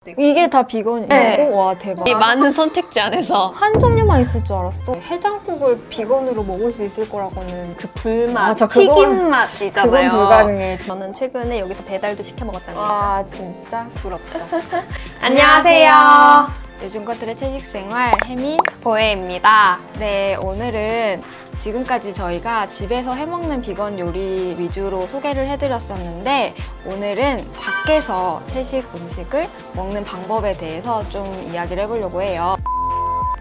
이게 다 비건이고? 네. 와, 대박. 이 많은 선택지 안에서 한 종류만 있을 줄 알았어. 해장국을 비건으로 먹을 수 있을 거라고는. 그 불맛, 맞아, 튀김 맛이잖아요. 그건 불가능해. 저는 최근에 여기서 배달도 시켜 먹었답니다. 아, 진짜 부럽다. 안녕하세요. 요즘 것들의 채식생활 혜민 보혜입니다. 네, 오늘은 지금까지 저희가 집에서 해먹는 비건 요리 위주로 소개를 해드렸었는데 오늘은 밖에서 채식 음식을 먹는 방법에 대해서 좀 이야기를 해보려고 해요.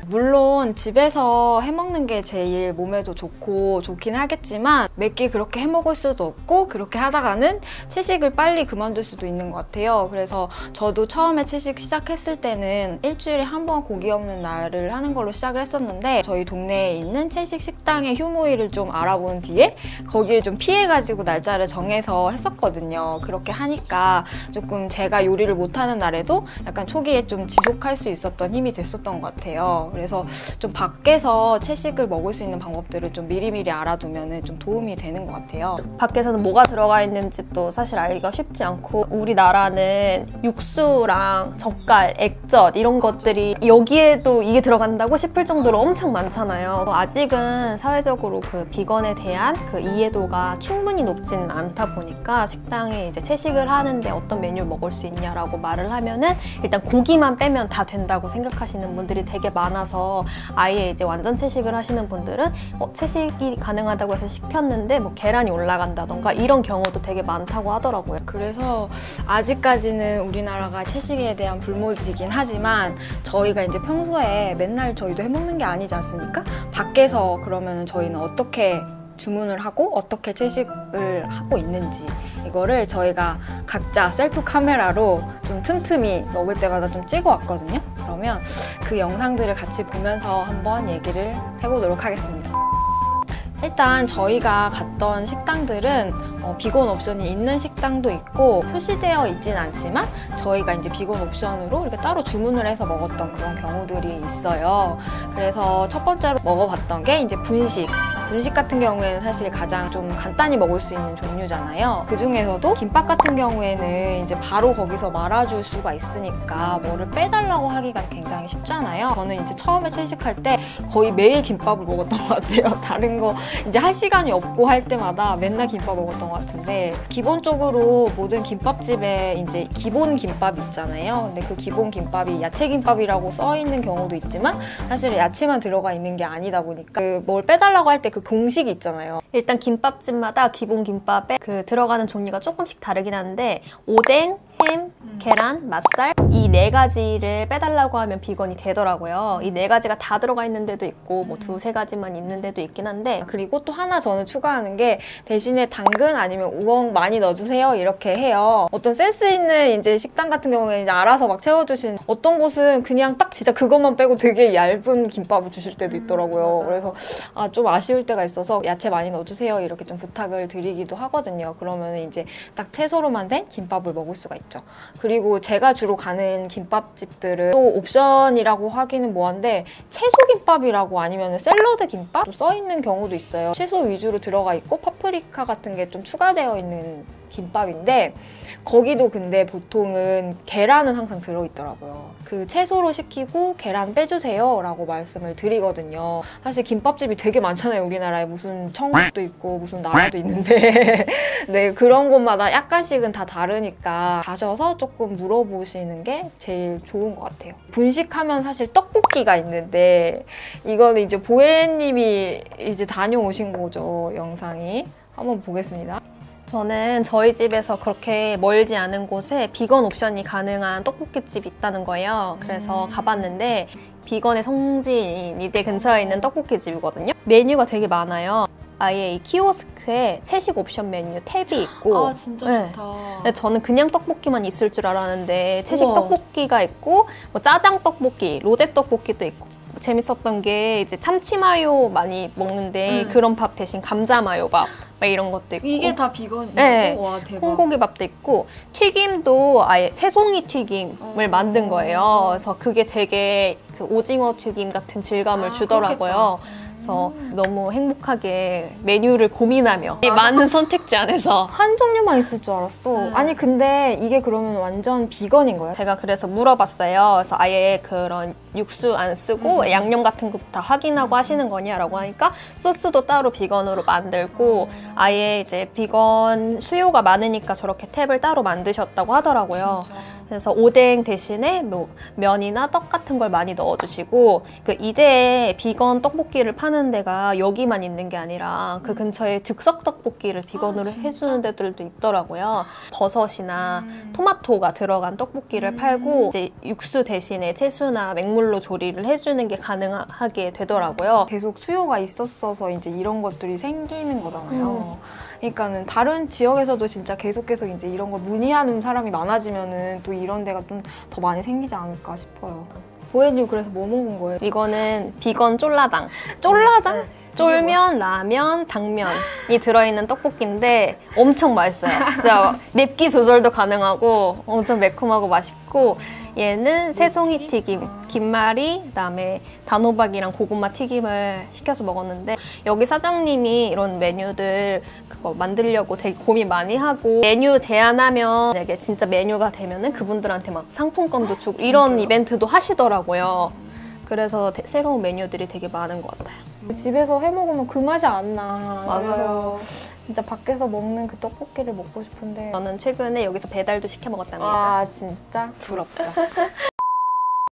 물론 집에서 해먹는 게 제일 몸에도 좋고 좋긴 하겠지만 몇 개 그렇게 해먹을 수도 없고 그렇게 하다가는 채식을 빨리 그만둘 수도 있는 것 같아요. 그래서 저도 처음에 채식 시작했을 때는 일주일에 한 번 고기 없는 날을 하는 걸로 시작을 했었는데 저희 동네에 있는 채식 식당의 휴무일을 좀 알아본 뒤에 거기를 좀 피해가지고 날짜를 정해서 했었거든요. 그렇게 하니까 조금 제가 요리를 못하는 날에도 약간 초기에 좀 지속할 수 있었던 힘이 됐었던 것 같아요. 그래서 좀 밖에서 채식을 먹을 수 있는 방법들을 좀 미리미리 알아두면 좀 도움이 되는 것 같아요. 밖에서는 뭐가 들어가 있는지 또 사실 알기가 쉽지 않고 우리나라는 육수랑 젓갈, 액젓 이런 것들이 여기에도 이게 들어간다고 싶을 정도로 엄청 많잖아요. 아직은 사회적으로 그 비건에 대한 그 이해도가 충분히 높지는 않다 보니까 식당에 이제 채식을 하는데 어떤 메뉴를 먹을 수 있냐라고 말을 하면은 일단 고기만 빼면 다 된다고 생각하시는 분들이 되게 많아서 아예 이제 완전 채식을 하시는 분들은 채식이 가능하다고 해서 시켰는데 뭐 계란이 올라간다던가 이런 경우도 되게 많다고 하더라고요. 그래서 아직까지는 우리나라가 채식에 대한 불모지긴 하지만 저희가 이제 평소에 맨날 저희도 해먹는 게 아니지 않습니까? 밖에서 그러면 저희는 어떻게 주문을 하고 어떻게 채식을 하고 있는지 이거를 저희가 각자 셀프 카메라로 좀 틈틈이 먹을 때마다 좀 찍어 왔거든요. 그러면 그 영상들을 같이 보면서 한번 얘기를 해보도록 하겠습니다. 일단 저희가 갔던 식당들은 비건 옵션이 있는 식당도 있고 표시되어 있진 않지만 저희가 이제 비건 옵션으로 이렇게 따로 주문을 해서 먹었던 그런 경우들이 있어요. 그래서 첫 번째로 먹어봤던 게 이제 분식. 분식 같은 경우에는 사실 가장 좀 간단히 먹을 수 있는 종류잖아요. 그 중에서도 김밥 같은 경우에는 이제 바로 거기서 말아줄 수가 있으니까 뭐를 빼달라고 하기가 굉장히 쉽잖아요. 저는 이제 처음에 채식할 때 거의 매일 김밥을 먹었던 것 같아요. 다른 거 이제 할 시간이 없고 할 때마다 맨날 김밥 먹었던 것 같은데 기본적으로 모든 김밥집에 이제 기본 김밥 있잖아요. 근데 그 기본 김밥이 야채 김밥이라고 써 있는 경우도 있지만 사실 야채만 들어가 있는 게 아니다 보니까 그 뭘 빼달라고 할 때 그 공식이 있잖아요. 일단 김밥집마다 기본 김밥에 그 들어가는 종류가 조금씩 다르긴 한데 오뎅, 햄, 계란, 맛살 이 네 가지를 빼달라고 하면 비건이 되더라고요. 이 네 가지가 다 들어가 있는 데도 있고 뭐 두세 가지만 있는 데도 있긴 한데 그리고 또 하나 저는 추가하는 게 대신에 당근 아니면 우엉 많이 넣어주세요 이렇게 해요. 어떤 센스 있는 이제 식당 같은 경우에는 이제 알아서 막 채워주신 어떤 곳은 그냥 딱 진짜 그것만 빼고 되게 얇은 김밥을 주실 때도 있더라고요. 그래서 좀 아쉬울 때가 있어서 야채 많이 넣어주세요 이렇게 좀 부탁을 드리기도 하거든요. 그러면 이제 딱 채소로만 된 김밥을 먹을 수가 있죠. 그리고 제가 주로 가는 김밥집들은 또 옵션이라고 하기는 뭐한데 채소 김밥이라고 아니면 샐러드 김밥 써있는 경우도 있어요. 채소 위주로 들어가 있고 파프리카 같은 게 좀 추가되어 있는 김밥인데 거기도 근데 보통은 계란은 항상 들어있더라고요. 그 채소로 시키고 계란 빼주세요 라고 말씀을 드리거든요. 사실 김밥집이 되게 많잖아요. 우리나라에 무슨 천국도 있고 무슨 나라도 있는데 네, 그런 곳마다 약간씩은 다 다르니까 가셔서 조금 물어보시는 게 제일 좋은 것 같아요. 분식하면 사실 떡볶이가 있는데 이거는 이제 보혜님이 이제 다녀오신 거죠. 영상이. 한번 보겠습니다. 저는 저희 집에서 그렇게 멀지 않은 곳에 비건 옵션이 가능한 떡볶이집이 있다는 거예요. 그래서 가봤는데 비건의 성지인 이대 근처에 있는 떡볶이집이거든요. 메뉴가 되게 많아요. 아예 이 키오스크에 채식 옵션 메뉴 탭이 있고 진짜 네. 좋다. 근데 저는 그냥 떡볶이만 있을 줄 알았는데 채식 우와. 떡볶이가 있고 뭐 짜장 떡볶이, 로제 떡볶이도 있고 재밌었던 게 이제 참치 마요 많이 먹는데 그런 밥 대신 감자 마요 밥 막 이런 것도 있고. 이게 다 비건이에요? 네. 와, 대박. 콩고기밥도 있고 튀김도 아예 새송이 튀김을 만든 거예요. 그래서 그게 되게 그 오징어 튀김 같은 질감을 주더라고요. 그래서 너무 행복하게 메뉴를 고민하며 이 많은 선택지 안에서 한 종류만 있을 줄 알았어. 아니 근데 이게 그러면 완전 비건인 거예요? 제가 그래서 물어봤어요. 그래서 아예 그런 육수 안 쓰고 양념 같은 거 다 확인하고 하시는 거냐라고 하니까 소스도 따로 비건으로 만들고 아예 이제 비건 수요가 많으니까 저렇게 탭을 따로 만드셨다고 하더라고요. 그래서 오뎅 대신에 뭐 면이나 떡 같은 걸 많이 넣어주시고 그 이대에 비건 떡볶이를 파는 데가 여기만 있는 게 아니라 그 근처에 즉석 떡볶이를 비건으로 해주는 데들도 있더라고요. 버섯이나 토마토가 들어간 떡볶이를 팔고 이제 육수 대신에 채소나 맹물로 조리를 해주는 게 가능하게 되더라고요. 계속 수요가 있었어서 이제 이런 것들이 생기는 거잖아요. 그러니까는 다른 지역에서도 진짜 계속해서 이제 이런 걸 문의하는 사람이 많아지면은 또 이런 데가 좀 더 많이 생기지 않을까 싶어요. 보혜님 그래서 뭐 먹은 거예요? 이거는 비건 쫄라당. 쫄라당? 쫄면, 라면, 당면이 들어있는 떡볶이인데 엄청 맛있어요. 진짜 맵기 조절도 가능하고 엄청 매콤하고 맛있고 얘는 새송이 튀김, 김말이, 그다음에 단호박이랑 고구마 튀김을 시켜서 먹었는데 여기 사장님이 이런 메뉴들 그거 만들려고 되게 고민 많이 하고 메뉴 제안하면 이게 진짜 메뉴가 되면은 그분들한테 막 상품권도 주고 이런 이벤트도 하시더라고요. 그래서 새로운 메뉴들이 되게 많은 것 같아요. 집에서 해 먹으면 그 맛이 안 나. 맞아요. 진짜 밖에서 먹는 그 떡볶이를 먹고 싶은데. 저는 최근에 여기서 배달도 시켜 먹었답니다. 아 진짜 부럽다.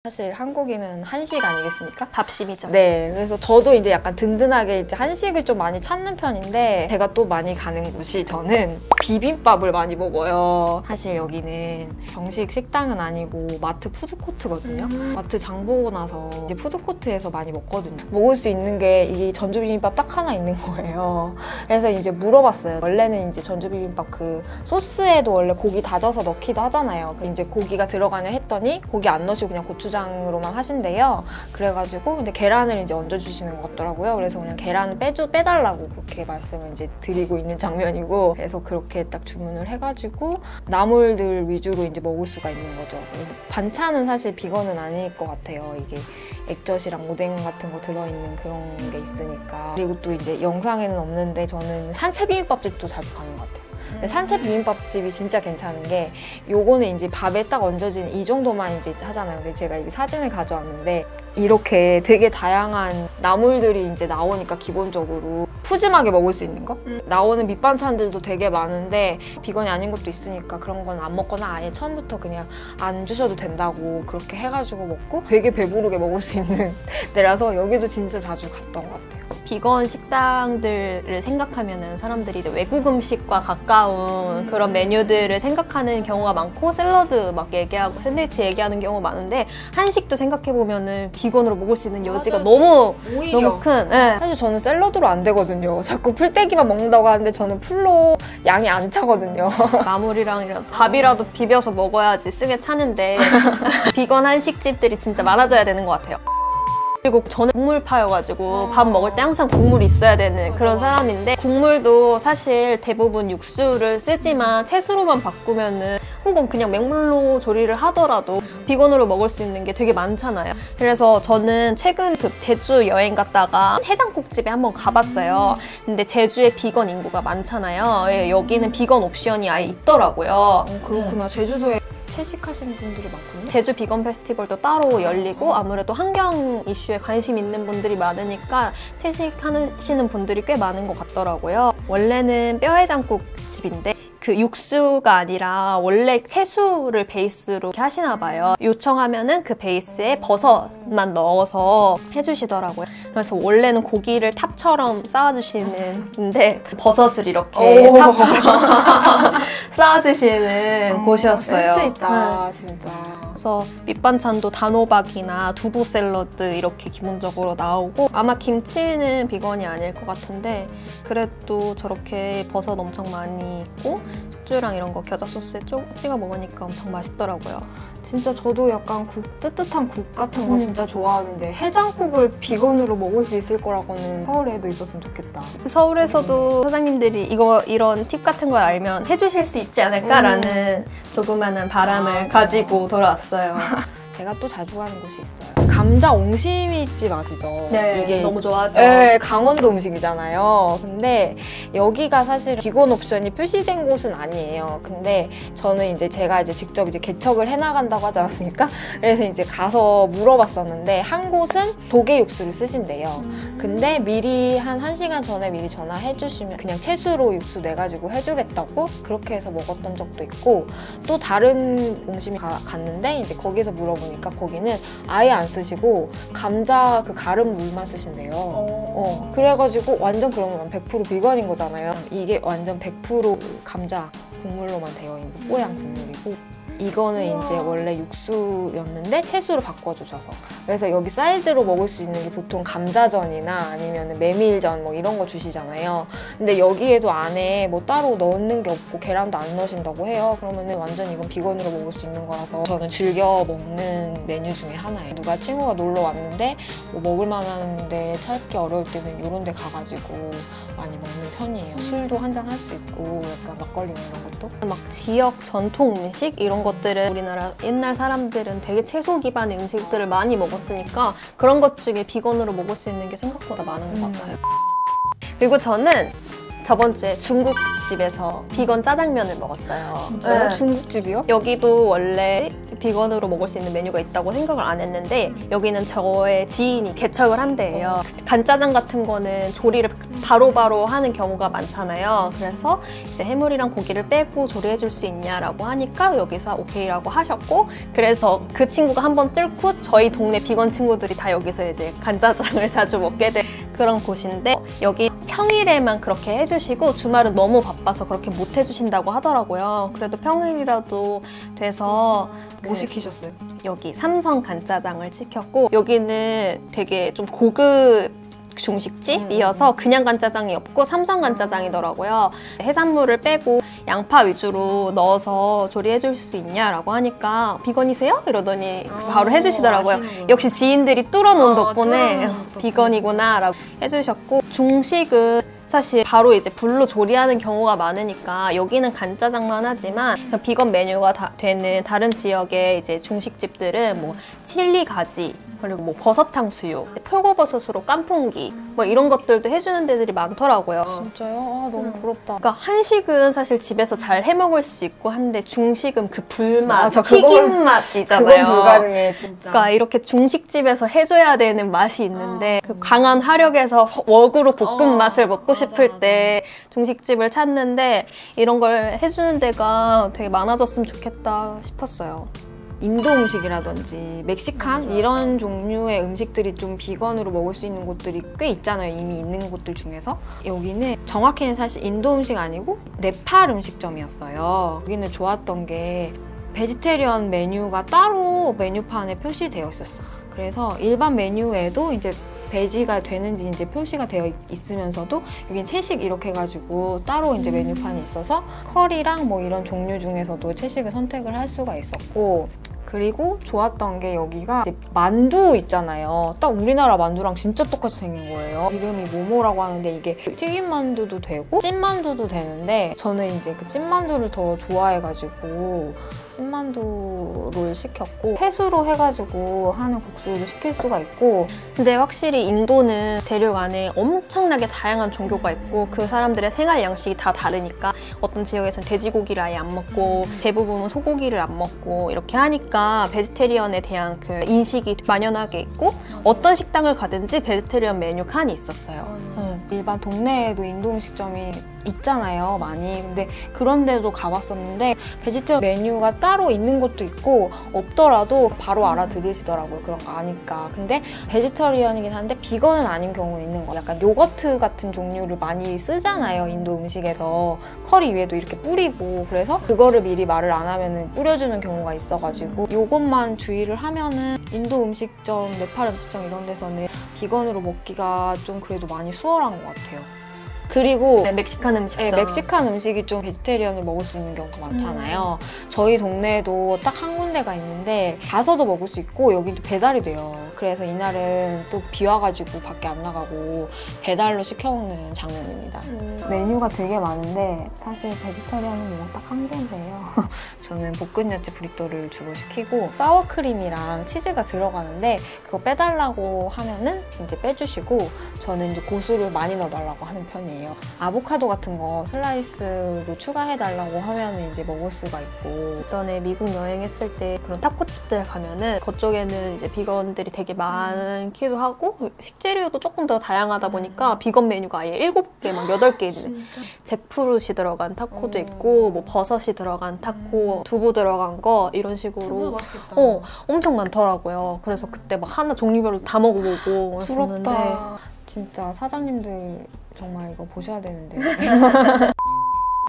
사실 한국인은 한식 아니겠습니까? 밥심이죠. 네, 그래서 저도 이제 약간 든든하게 이제 한식을 좀 많이 찾는 편인데 제가 또 많이 가는 곳이 저는 비빔밥을 많이 먹어요. 사실 여기는 정식 식당은 아니고 마트 푸드코트거든요. 마트 장 보고 나서 이제 푸드코트에서 많이 먹거든요. 먹을 수 있는 게 이게 전주 비빔밥 딱 하나 있는 거예요. 그래서 이제 물어봤어요. 원래는 이제 전주 비빔밥 그 소스에도 원래 고기 다져서 넣기도 하잖아요. 이제 고기가 들어가냐 했더니 고기 안 넣으시고 그냥 고추장으로만 하신대요. 그래가지고 근데 계란을 이제 얹어주시는 것 같더라고요. 그래서 그냥 계란을 빼달라고 그렇게 말씀을 이제 드리고 있는 장면이고, 그래서 그렇게 딱 주문을 해가지고 나물들 위주로 이제 먹을 수가 있는 거죠. 반찬은 사실 비건은 아닐 것 같아요. 이게 액젓이랑 오뎅 같은 거 들어있는 그런 게 있으니까. 그리고 또 이제 영상에는 없는데 저는 산채 비빔밥집도 자주 가는 것 같아요. 근데 산채 비빔밥집이 진짜 괜찮은 게 요거는 이제 밥에 딱 얹어진 이 정도만 이제 하잖아요. 근데 제가 이 사진을 가져왔는데 이렇게 되게 다양한 나물들이 이제 나오니까 기본적으로 푸짐하게 먹을 수 있는 거? 나오는 밑반찬들도 되게 많은데 비건이 아닌 것도 있으니까 그런 건 안 먹거나 아예 처음부터 그냥 안 주셔도 된다고 그렇게 해가지고 먹고 되게 배부르게 먹을 수 있는 데라서 여기도 진짜 자주 갔던 것 같아요. 비건 식당들을 생각하면은 사람들이 이제 외국 음식과 가까운 그런 메뉴들을 생각하는 경우가 많고 샐러드 막 얘기하고 샌드위치 얘기하는 경우가 많은데 한식도 생각해보면은 비건으로 먹을 수 있는 여지가 너무 큰. 네. 사실 저는 샐러드로 안 되거든요. 자꾸 풀떼기만 먹는다고 하는데 저는 풀로 양이 안 차거든요. 나물이랑 이런 밥이라도 비벼서 먹어야지 쓰게 차는데 비건 한식집들이 진짜 많아져야 되는 것 같아요. 그리고 저는 국물파여가지고 밥 먹을 때 항상 국물이 있어야 되는 그런 사람인데 국물도 사실 대부분 육수를 쓰지만 채소로만 바꾸면은 혹은 그냥 맹물로 조리를 하더라도 비건으로 먹을 수 있는 게 되게 많잖아요. 그래서 저는 최근 그 제주 여행 갔다가 해장국집에 한번 가봤어요. 근데 제주에 비건 인구가 많잖아요. 여기는 비건 옵션이 아예 있더라고요. 그렇구나. 제주도에 채식하시는 분들이 많군요. 제주 비건 페스티벌도 따로 열리고 아무래도 환경 이슈에 관심 있는 분들이 많으니까 채식하시는 분들이 꽤 많은 것 같더라고요. 원래는 뼈해장국 집인데 그 육수가 아니라 원래 채소를 베이스로 이렇게 하시나 봐요. 요청하면은 그 베이스에 버섯만 넣어서 해주시더라고요. 그래서 원래는 고기를 탑처럼 쌓아주시는데 버섯을 이렇게 탑처럼 쌓아주시는 곳이었어요. 센스 있다, 진짜. 그래서 밑반찬도 단호박이나 두부 샐러드 이렇게 기본적으로 나오고 아마 김치는 비건이 아닐 것 같은데 그래도 저렇게 버섯 엄청 많이 있고 숙주랑 이런 거 겨자 소스에 찍어 먹으니까 엄청 맛있더라고요. 진짜 저도 약간 뜨뜻한 국 같은 거 진짜 좋아하는데 해장국을 비건으로 먹을 수 있을 거라고는 서울에도 있었으면 좋겠다. 서울에서도 사장님들이 이런 팁 같은 걸 알면 해주실 수 있지 않을까라는 조그마한 바람을 가지고 돌아왔어요. 제가 또 자주 가는 곳이 있어요. 감자 옹심이집 아시죠? 네, 이게 너무 좋아하죠. 네, 강원도 음식이잖아요. 근데 여기가 사실 비건 옵션이 표시된 곳은 아니에요. 근데 저는 이제 제가 직접 개척을 해나간다고 하지 않았습니까? 그래서 이제 가서 물어봤었는데 한 곳은 조개 육수를 쓰신대요. 근데 미리 한 1시간 전에 미리 전화해 주시면 그냥 채수로 육수 내가지고 해주겠다고 그렇게 해서 먹었던 적도 있고, 또 다른 옹심이 갔는데 이제 거기서 물어보니까 거기는 아예 안 쓰시고 감자 그 가른 물만 쓰신대요. 그래가지고 완전 그러면 100% 비건인 거잖아요. 이게 완전 100% 감자 국물로만 되어 있는 뽀얀 국물이고, 이거는 이제 원래 육수였는데 채수로 바꿔주셔서, 그래서 여기 사이즈로 먹을 수 있는 게 보통 감자전이나 아니면 메밀전 뭐 이런 거 주시잖아요. 근데 여기에도 안에 뭐 따로 넣는 게 없고 계란도 안 넣으신다고 해요. 그러면은 완전 이건 비건으로 먹을 수 있는 거라서 저는 즐겨 먹는 메뉴 중에 하나예요. 누가 친구가 놀러 왔는데 뭐 먹을 만한데 찾기 어려울 때는 이런 데 가가지고 많이 먹는 편이에요. 술도 한잔 할 수 있고 약간 막걸리 이런 것도. 막 지역 전통 음식 이런 것들은 우리나라 옛날 사람들은 되게 채소 기반의 음식들을 많이 먹었으니까 그런 것 중에 비건으로 먹을 수 있는 게 생각보다 많은 것 같아요. 그리고 저는 저번 주에 중국집에서 비건 짜장면을 먹었어요. 진짜요? 네. 중국집이요? 여기도 원래 비건으로 먹을 수 있는 메뉴가 있다고 생각을 안 했는데 여기는 저의 지인이 개척을 한대요. 간짜장 같은 거는 조리를 바로바로 하는 경우가 많잖아요. 그래서 이제 해물이랑 고기를 빼고 조리해 줄 수 있냐라고 하니까 여기서 오케이라고 하셨고, 그래서 그 친구가 한번 뚫고 저희 동네 비건 친구들이 다 여기서 이제 간짜장을 자주 먹게 된 그런 곳인데, 여기 평일에만 그렇게 해주시고 주말은 너무 바빠서 그렇게 못 해주신다고 하더라고요. 그래도 평일이라도 돼서 뭐 시키셨어요? 여기 삼성 간짜장을 시켰고, 여기는 되게 좀 고급 중식집이어서 그냥 간짜장이 없고 삼성 간짜장이더라고요. 해산물을 빼고 양파 위주로 넣어서 조리해 줄 수 있냐라고 하니까 비건이세요? 이러더니 바로 해주시더라고요. 역시 지인들이 뚫어놓은 덕분에 비건이구나 라고 해주셨고, 중식은 사실 바로 이제 불로 조리하는 경우가 많으니까 여기는 간짜장만 하지만 비건 메뉴가 되는 다른 지역의 이제 중식집들은 뭐 칠리 가지, 그리고 뭐 버섯탕 수육, 표고버섯으로 깐풍기 뭐 이런 것들도 해주는 데들이 많더라고요. 진짜요? 아, 너무 부럽다. 그러니까 한식은 사실 집에서 잘 해먹을 수 있고 한데 중식은 그 불맛, 맞아, 튀김 맛이잖아요. 그건 불가능해 진짜. 그러니까 이렇게 중식집에서 해줘야 되는 맛이 있는데 그 강한 화력에서 웍으로 볶은 맛을 먹고 싶을 때 중식집을 찾는데 이런 걸 해주는 데가 되게 많아졌으면 좋겠다 싶었어요. 인도 음식이라든지 멕시칸 이런 종류의 음식들이 좀 비건으로 먹을 수 있는 곳들이 꽤 있잖아요. 이미 있는 곳들 중에서. 여기는 정확히는 사실 인도 음식 아니고 네팔 음식점이었어요. 여기는 좋았던 게 베지테리언 메뉴가 따로 메뉴판에 표시되어 있었어. 그래서 일반 메뉴에도 이제 베지가 되는지 이제 표시가 되어 있으면서도 여긴 채식 이렇게 해가지고 따로 이제 메뉴판이 있어서 커리랑 뭐 이런 종류 중에서도 채식을 선택을 할 수가 있었고, 그리고 좋았던 게 여기가 이제 만두 있잖아요. 딱 우리나라 만두랑 진짜 똑같이 생긴 거예요. 이름이 모모라고 하는데 이게 튀김 만두도 되고 찐만두도 되는데 저는 이제 그 찐만두를 더 좋아해가지고 찐만두를 시켰고, 채수로 해가지고 하는 국수를 시킬 수가 있고. 근데 확실히 인도는 대륙 안에 엄청나게 다양한 종교가 있고 그 사람들의 생활 양식이 다 다르니까 어떤 지역에서는 돼지고기를 아예 안 먹고 대부분은 소고기를 안 먹고 이렇게 하니까 베지테리언에 대한 그 인식이 만연하게 있고 어떤 식당을 가든지 베지테리언 메뉴 칸이 있었어요. 일반 동네에도 인도 음식점이 있잖아요, 많이. 근데 그런 데도 가봤었는데 베지테리언 메뉴가 따로 있는 것도 있고 없더라도 바로 알아들으시더라고요. 그런 거 아니까. 근데 베지테리언이긴 한데 비건은 아닌 경우 있는 거. 약간 요거트 같은 종류를 많이 쓰잖아요, 인도 음식에서. 커리 위에도 이렇게 뿌리고. 그래서 그거를 미리 말을 안 하면은 뿌려주는 경우가 있어가지고 요것만 주의를 하면은 인도 음식점, 네팔 음식점 이런 데서는 비건으로 먹기가 좀 그래도 많이 수월한 것 같아요. 그리고 네, 멕시칸 음식점. 네, 멕시칸 음식이 좀 베지테리언을 먹을 수 있는 경우가 많잖아요. 저희 동네에도 딱 한 군데가 있는데 가서도 먹을 수 있고 여기도 배달이 돼요. 그래서 이날은 또 비 와가지고 밖에 안 나가고 배달로 시켜 먹는 장면입니다. 메뉴가 되게 많은데 사실 베지테리언은 이거 딱 한 개인데요. 저는 볶은 야채 브리또를 주로 시키고 사워크림이랑 치즈가 들어가는데 그거 빼달라고 하면은 이제 빼주시고 저는 이제 고수를 많이 넣어달라고 하는 편이에요. 아보카도 같은 거 슬라이스로 추가해달라고 하면은 이제 먹을 수가 있고 전에 미국 여행했을 때 그런 타코집들 가면은 그쪽에는 이제 비건들이 되게 많기도 하고 식재료도 조금 더 다양하다 보니까 비건 메뉴가 아예 7개, 막 8개 있는 잭프루시 들어간 타코도 있고 뭐 버섯이 들어간 타코, 두부 들어간 거 이런 식으로 두부 맛있겠다. 엄청 많더라고요. 그래서 그때 막 하나 종류별로 다 먹어보고 그랬었는데 부럽다. 진짜 사장님들 정말 이거 보셔야 되는데.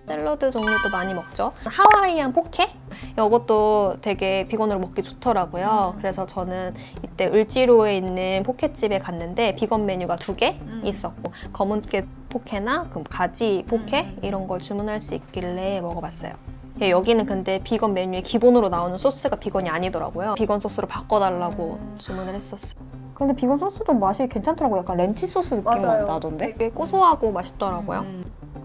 샐러드 종류도 많이 먹죠. 하와이안 포케? 이것도 되게 비건으로 먹기 좋더라고요. 그래서 저는 이때 을지로에 있는 포케집에 갔는데 비건 메뉴가 2개 있었고 검은깨 포케나 그럼 가지 포케 이런 걸 주문할 수 있길래 먹어봤어요. 여기는 근데 비건 메뉴에 기본으로 나오는 소스가 비건이 아니더라고요. 비건 소스로 바꿔달라고 주문을 했었어요. 근데 비건 소스도 맛이 괜찮더라고요. 약간 렌치 소스 느낌 나던데? 되게 고소하고 맛있더라고요.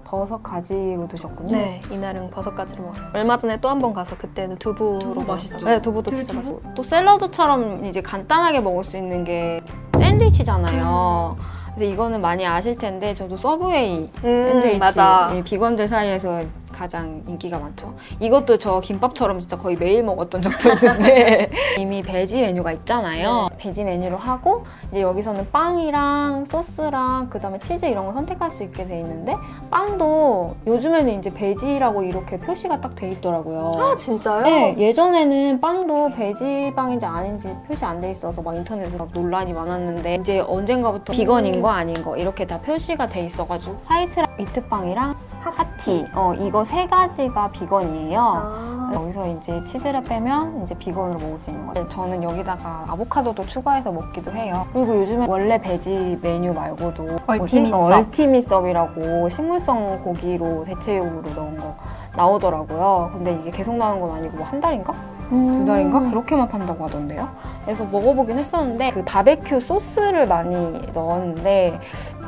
버섯 가지로 드셨군요. 네, 이날은 버섯가지로 먹어요. 얼마 전에 또 한 번 가서 그때는 두부로 맛있죠? 네, 두부도 진짜 맛있고. 또 샐러드처럼 이제 간단하게 먹을 수 있는 게 샌드위치잖아요. 그래서 이거는 많이 아실 텐데 저도 서브웨이 샌드위치 맞아. 비건들 사이에서 가장 인기가 많죠. 이것도 저 김밥처럼 진짜 거의 매일 먹었던 적도 있는데 이미 베지 메뉴가 있잖아요. 베지 메뉴로 하고 이제 여기서는 빵이랑 소스랑 그다음에 치즈 이런 거 선택할 수 있게 돼 있는데 빵도 요즘에는 이제 베지라고 이렇게 표시가 딱 돼 있더라고요. 아 진짜요? 네, 예전에는 빵도 베지 빵인지 아닌지 표시 안 돼 있어서 막 인터넷에 막 논란이 많았는데 이제 언젠가부터 비건인 거 아닌 거 이렇게 다 표시가 돼 있어가지고 화이트 위트빵이랑 하티 이거 3가지가 비건이에요. 여기서 이제 치즈를 빼면 이제 비건으로 먹을 수 있는 거예요. 저는 여기다가 아보카도도 추가해서 먹기도 해요. 그리고 요즘에 원래 베지 메뉴 말고도 얼티미섭이라고 식물성 고기로 대체육으로 넣은 거 나오더라고요. 근데 이게 계속 나오는 건 아니고 뭐 한 달인가? 2달인가? 그렇게만 판다고 하던데요. 그래서 먹어보긴 했었는데 그 바베큐 소스를 많이 넣었는데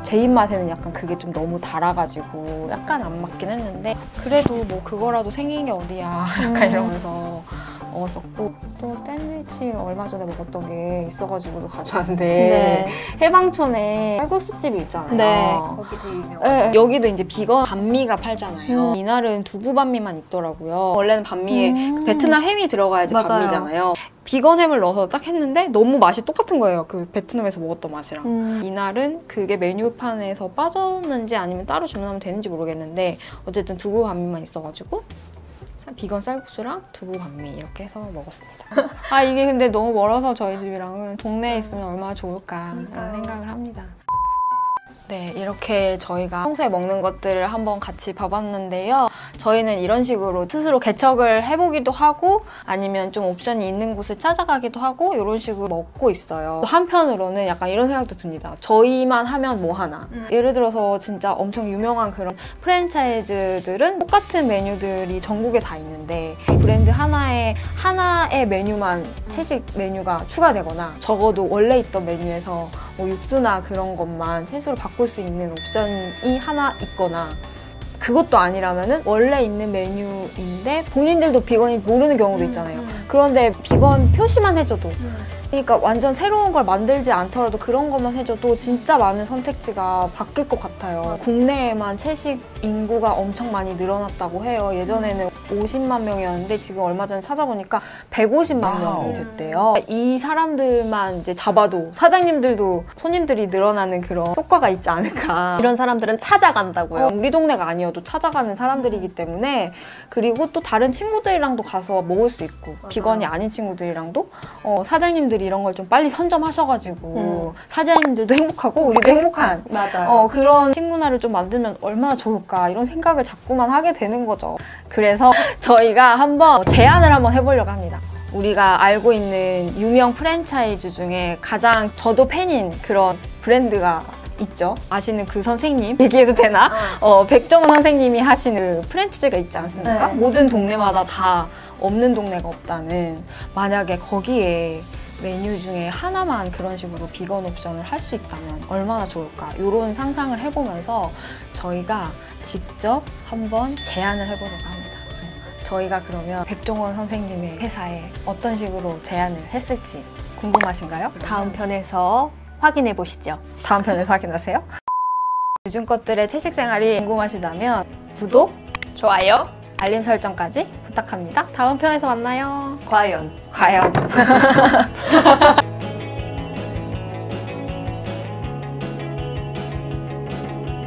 제 입맛에는 약간 그게 좀 너무 달아가지고 약간 안 맞긴 했는데 그래도 뭐 그거라도 생긴 게 어디야 약간 이러면서 먹었었고 또 샌드위치를 얼마 전에 먹었던 게 있어가지고 가져왔는데 네. 해방촌에 쌀국수집이 있잖아요. 네. 거기도 유명해요. 여기도 이제 비건 반미가 팔잖아요. 이날은 두부 반미만 있더라고요. 원래는 반미에 그 베트남 햄이 들어가야지 맞아요. 반미잖아요. 비건 햄을 넣어서 딱 했는데 너무 맛이 똑같은 거예요. 그 베트남에서 먹었던 맛이랑. 이날은 그게 메뉴판에서 빠졌는지 아니면 따로 주문하면 되는지 모르겠는데 어쨌든 두부 반미만 있어가지고 비건 쌀국수랑 두부 반미 이렇게 해서 먹었습니다. 아 이게 근데 너무 멀어서 저희 집이랑은 동네에 있으면 얼마나 좋을까 라는 생각을 합니다. 네, 이렇게 저희가 평소에 먹는 것들을 한번 같이 봐봤는데요. 저희는 이런 식으로 스스로 개척을 해보기도 하고 아니면 좀 옵션이 있는 곳을 찾아가기도 하고 이런 식으로 먹고 있어요. 한편으로는 약간 이런 생각도 듭니다. 저희만 하면 뭐 하나. 예를 들어서 진짜 엄청 유명한 그런 프랜차이즈들은 똑같은 메뉴들이 전국에 다 있는데 브랜드 하나의 메뉴만 채식 메뉴가 추가되거나 적어도 원래 있던 메뉴에서 뭐 육수나 그런 것만 채소로 바꿀 수 있는 옵션이 하나 있거나 그것도 아니라면은 원래 있는 메뉴인데 본인들도 비건이 모르는 경우도 있잖아요. 그런데 비건 표시만 해줘도 그러니까 완전 새로운 걸 만들지 않더라도 그런 것만 해줘도 진짜 많은 선택지가 바뀔 것 같아요. 국내에만 채식 인구가 엄청 많이 늘어났다고 해요. 예전에는 50만 명이었는데 지금 얼마 전에 찾아보니까 150만 명이 됐대요. 이 사람들만 이제 잡아도 사장님들도 손님들이 늘어나는 그런 효과가 있지 않을까. 이런 사람들은 찾아간다고요. 우리 동네가 아니어도 찾아가는 사람들이기 때문에 그리고 또 다른 친구들이랑도 가서 먹을 수 있고 비건이 아닌 친구들이랑도 사장님들이 이런 걸 좀 빨리 선점하셔가지고 사장님들도 행복하고 우리도 행복한 맞아요. 그런 식문화를 좀 만들면 얼마나 좋을까 이런 생각을 자꾸만 하게 되는 거죠. 그래서 저희가 한번 제안을 한번 해보려고 합니다. 우리가 알고 있는 유명 프랜차이즈 중에 가장 저도 팬인 그런 브랜드가 있죠. 아시는 그 선생님 얘기해도 되나? 백종원 선생님이 하시는 그 프랜차이즈가 있지 않습니까? 네. 모든 동네마다 다 없는 동네가 없다는. 만약에 거기에 메뉴 중에 하나만 그런 식으로 비건 옵션을 할 수 있다면 얼마나 좋을까? 이런 상상을 해보면서 저희가 직접 한번 제안을 해보려고 합니다. 저희가 그러면 백종원 선생님의 회사에 어떤 식으로 제안을 했을지 궁금하신가요? 다음 편에서 확인해 보시죠. 다음 편에서 확인하세요. 요즘 것들의 채식 생활이 궁금하시다면 구독, 좋아요. 알림 설정까지 부탁합니다. 다음 편에서 만나요. 과연. 과연.